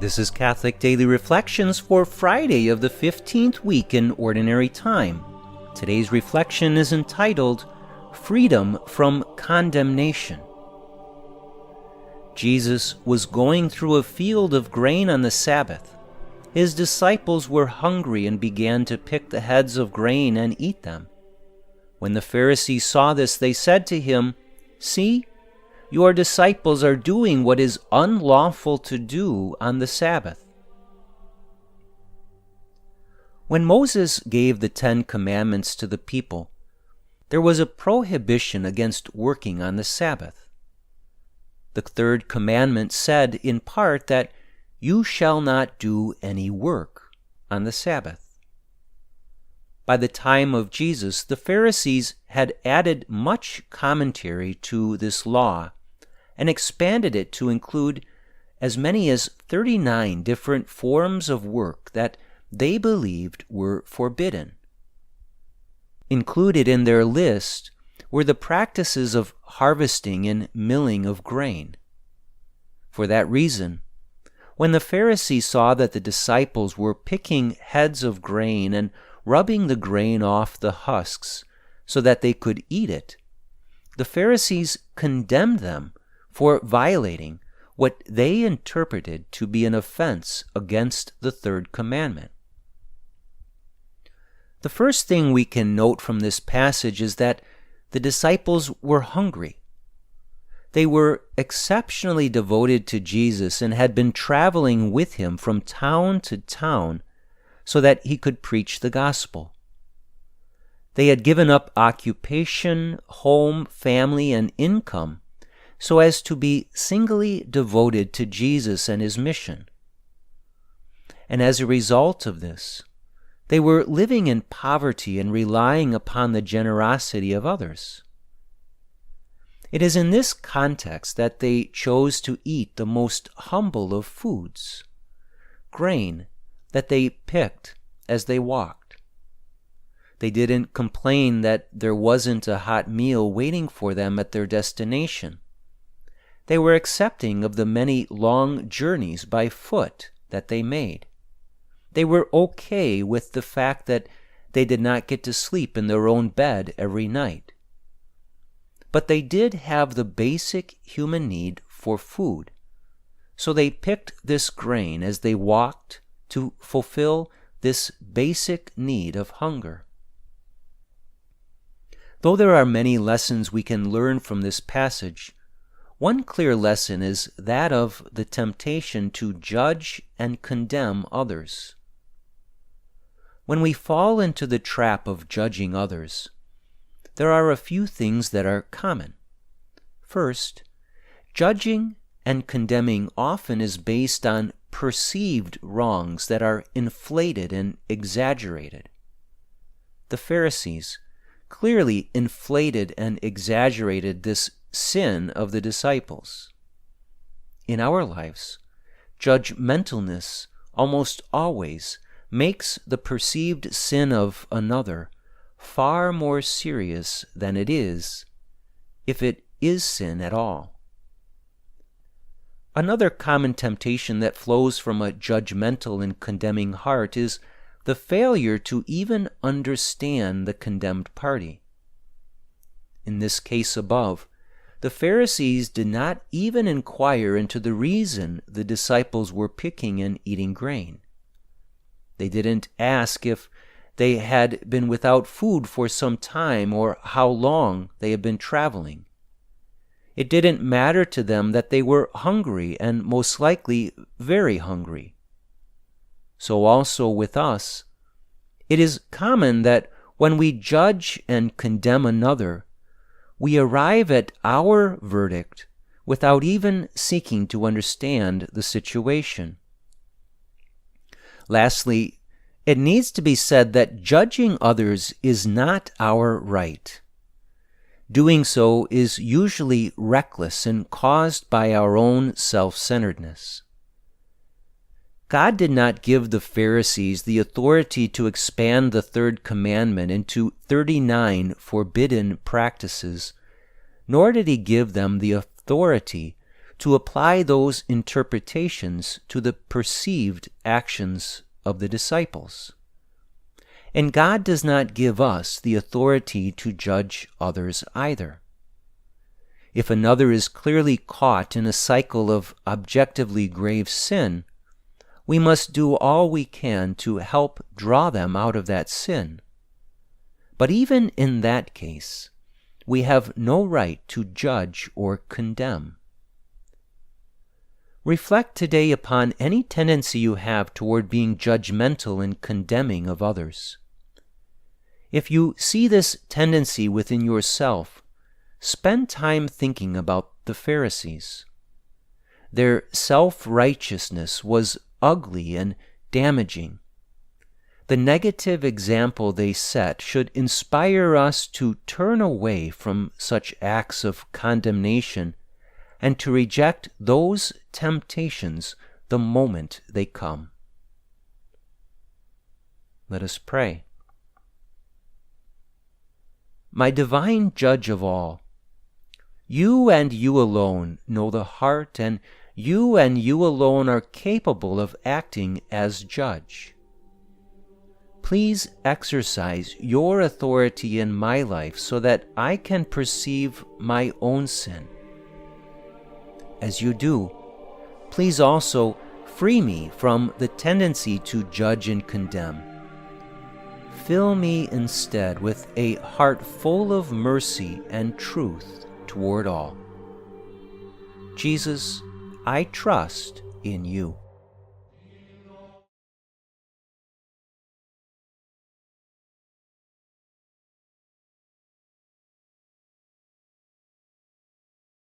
This is Catholic Daily Reflections for Friday of the 15th week in Ordinary Time. Today's reflection is entitled, Freedom from Condemnation. Jesus was going through a field of grain on the Sabbath. His disciples were hungry and began to pick the heads of grain and eat them. When the Pharisees saw this, they said to him, "See, your disciples are doing what is unlawful to do on the Sabbath." When Moses gave the 10 Commandments to the people, there was a prohibition against working on the Sabbath. The third commandment said, in part, that you shall not do any work on the Sabbath. By the time of Jesus, the Pharisees had added much commentary to this law and expanded it to include as many as 39 different forms of work that they believed were forbidden. Included in their list were the practices of harvesting and milling of grain. For that reason, when the Pharisees saw that the disciples were picking heads of grain and rubbing the grain off the husks so that they could eat it, the Pharisees condemned them for violating what they interpreted to be an offense against the third commandment. The first thing we can note from this passage is that the disciples were hungry. They were exceptionally devoted to Jesus and had been traveling with him from town to town so that he could preach the gospel. They had given up occupation, home, family, and income so as to be singly devoted to Jesus and his mission. And as a result of this, they were living in poverty and relying upon the generosity of others. It is in this context that they chose to eat the most humble of foods, grain that they picked as they walked. They didn't complain that there wasn't a hot meal waiting for them at their destination. They were accepting of the many long journeys by foot that they made. They were okay with the fact that they did not get to sleep in their own bed every night. But they did have the basic human need for food, so they picked this grain as they walked to fulfill this basic need of hunger. Though there are many lessons we can learn from this passage, one clear lesson is that of the temptation to judge and condemn others. When we fall into the trap of judging others, there are a few things that are common. First, judging and condemning often is based on perceived wrongs that are inflated and exaggerated. The Pharisees clearly inflated and exaggerated this sin of the disciples. In our lives, judgmentalness almost always makes the perceived sin of another far more serious than it is, if it is sin at all. Another common temptation that flows from a judgmental and condemning heart is the failure to even understand the condemned party. In this case above, the Pharisees did not even inquire into the reason the disciples were picking and eating grain. They didn't ask if they had been without food for some time or how long they had been traveling. It didn't matter to them that they were hungry and most likely very hungry. So also with us, it is common that when we judge and condemn another, we arrive at our verdict without even seeking to understand the situation. Lastly, it needs to be said that judging others is not our right. Doing so is usually reckless and caused by our own self-centeredness. God did not give the Pharisees the authority to expand the third commandment into 39 forbidden practices, nor did he give them the authority to apply those interpretations to the perceived actions of the disciples. And God does not give us the authority to judge others either. If another is clearly caught in a cycle of objectively grave sin, we must do all we can to help draw them out of that sin. But even in that case, we have no right to judge or condemn. Reflect today upon any tendency you have toward being judgmental and condemning of others. If you see this tendency within yourself, spend time thinking about the Pharisees. Their self-righteousness was ugly and damaging. The negative example they set should inspire us to turn away from such acts of condemnation and to reject those temptations the moment they come. Let us pray. My divine Judge of all, you and you alone know the heart, and you alone are capable of acting as judge. Please exercise your authority in my life so that I can perceive my own sin. As you do, please also free me from the tendency to judge and condemn. Fill me instead with a heart full of mercy and truth toward all. Jesus, I trust in you.